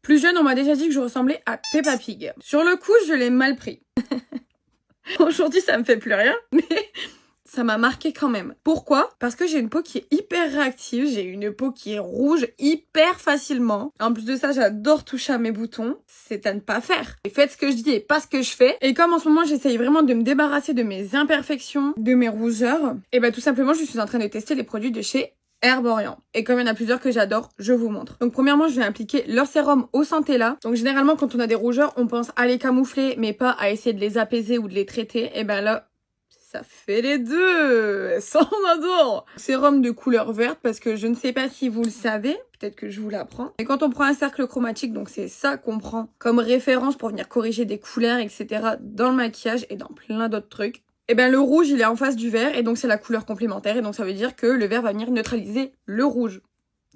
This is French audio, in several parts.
Plus jeune, on m'a déjà dit que je ressemblais à Peppa Pig. Sur le coup, je l'ai mal pris. Aujourd'hui, ça me fait plus rien, mais ça m'a marqué quand même. Pourquoi? Parce que j'ai une peau qui est hyper réactive, j'ai une peau qui est rouge hyper facilement. En plus de ça, j'adore toucher à mes boutons. C'est à ne pas faire. Et faites ce que je dis et pas ce que je fais. Et comme en ce moment, j'essaye vraiment de me débarrasser de mes imperfections, de mes rougeurs, et bah tout simplement, je suis en train de tester les produits de chez Herborian. Et comme il y en a plusieurs que j'adore, je vous montre. Donc premièrement, je vais appliquer leur sérum au Centella. Donc généralement, quand on a des rougeurs, on pense à les camoufler, mais pas à essayer de les apaiser ou de les traiter. Et ben là, ça fait les deux. Ça, on adore. Sérum de couleur verte, parce que je ne sais pas si vous le savez, peut-être que je vous l'apprends. Et quand on prend un cercle chromatique, donc c'est ça qu'on prend comme référence pour venir corriger des couleurs, etc. dans le maquillage et dans plein d'autres trucs. Et ben le rouge il est en face du vert et donc c'est la couleur complémentaire et donc ça veut dire que le vert va venir neutraliser le rouge.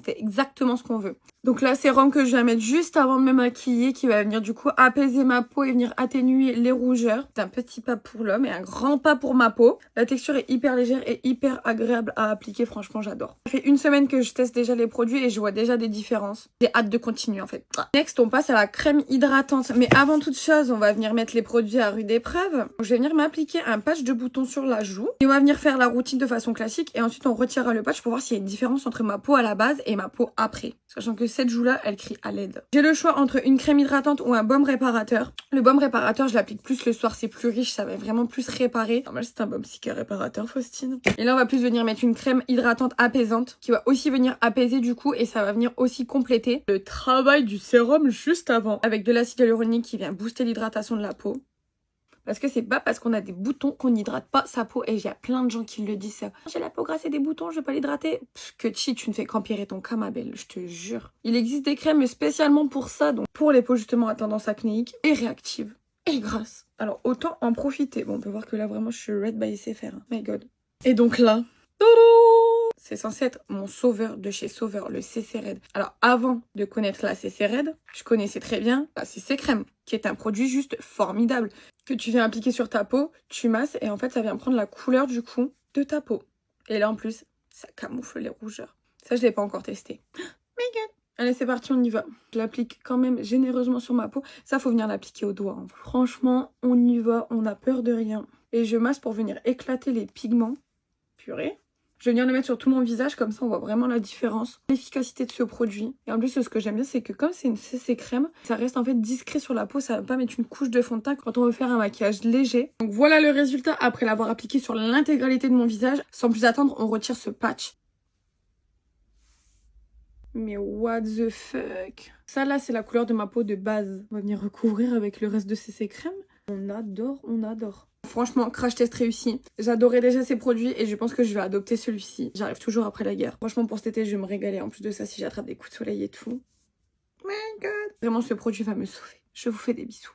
C'est exactement ce qu'on veut. Donc là, sérum que je vais mettre juste avant de me maquiller qui va venir du coup apaiser ma peau et venir atténuer les rougeurs. C'est un petit pas pour l'homme et un grand pas pour ma peau. La texture est hyper légère et hyper agréable à appliquer. Franchement, j'adore. Ça fait une semaine que je teste déjà les produits et je vois déjà des différences. J'ai hâte de continuer en fait. Next, on passe à la crème hydratante. Mais avant toute chose, on va venir mettre les produits à rude épreuve. Je vais venir m'appliquer un patch de bouton sur la joue. Et on va venir faire la routine de façon classique et ensuite on retirera le patch pour voir s'il y a une différence entre ma peau à la base et ma peau après. Sachant que cette joue-là, elle crie à l'aide. J'ai le choix entre une crème hydratante ou un baume réparateur. Le baume réparateur, je l'applique plus le soir, c'est plus riche, ça va vraiment plus réparer. Normal, c'est un baume psyché réparateur, Faustine. Et là, on va plus venir mettre une crème hydratante apaisante qui va aussi venir apaiser du coup et ça va venir aussi compléter le travail du sérum juste avant. Avec de l'acide hyaluronique qui vient booster l'hydratation de la peau. Parce que c'est pas parce qu'on a des boutons qu'on n'hydrate pas sa peau. Et il y a plein de gens qui le disent ça. J'ai la peau grasse et des boutons, je vais pas l'hydrater. Que chi, tu ne fais qu'empirer ton cas, ma belle, je te jure. Il existe des crèmes spécialement pour ça. Donc pour les peaux justement à tendance acnéique et réactive. Et grasse. Alors autant en profiter. Bon, on peut voir que là vraiment je suis red by SFR. My god. Et donc là... C'est censé être mon sauveur de chez Sauveur, le CC Red. Alors avant de connaître la CC Red, je connaissais très bien la CC Crème, qui est un produit juste formidable, que tu viens appliquer sur ta peau, tu masses et en fait ça vient prendre la couleur du coup de ta peau. Et là en plus, ça camoufle les rougeurs. Ça je l'ai pas encore testé. My god. Allez c'est parti, on y va. Je l'applique quand même généreusement sur ma peau. Ça faut venir l'appliquer au doigt. Hein. Franchement, on y va, on n'a peur de rien. Et je masse pour venir éclater les pigments. Purée. Je vais venir le mettre sur tout mon visage, comme ça on voit vraiment la différence, l'efficacité de ce produit. Et en plus, ce que j'aime bien, c'est que comme c'est une CC crème, ça reste en fait discret sur la peau, ça va pas mettre une couche de fond de teint quand on veut faire un maquillage léger. Donc voilà le résultat après l'avoir appliqué sur l'intégralité de mon visage. Sans plus attendre, on retire ce patch. Mais what the fuck? Ça là, c'est la couleur de ma peau de base. On va venir recouvrir avec le reste de CC crème. On adore, on adore. Franchement, crash test réussi. J'adorais déjà ces produits et je pense que je vais adopter celui-ci. J'arrive toujours après la guerre. Franchement, pour cet été, je vais me régaler. En plus de ça, si j'attrape des coups de soleil et tout. My god. Vraiment, ce produit va me sauver. Je vous fais des bisous.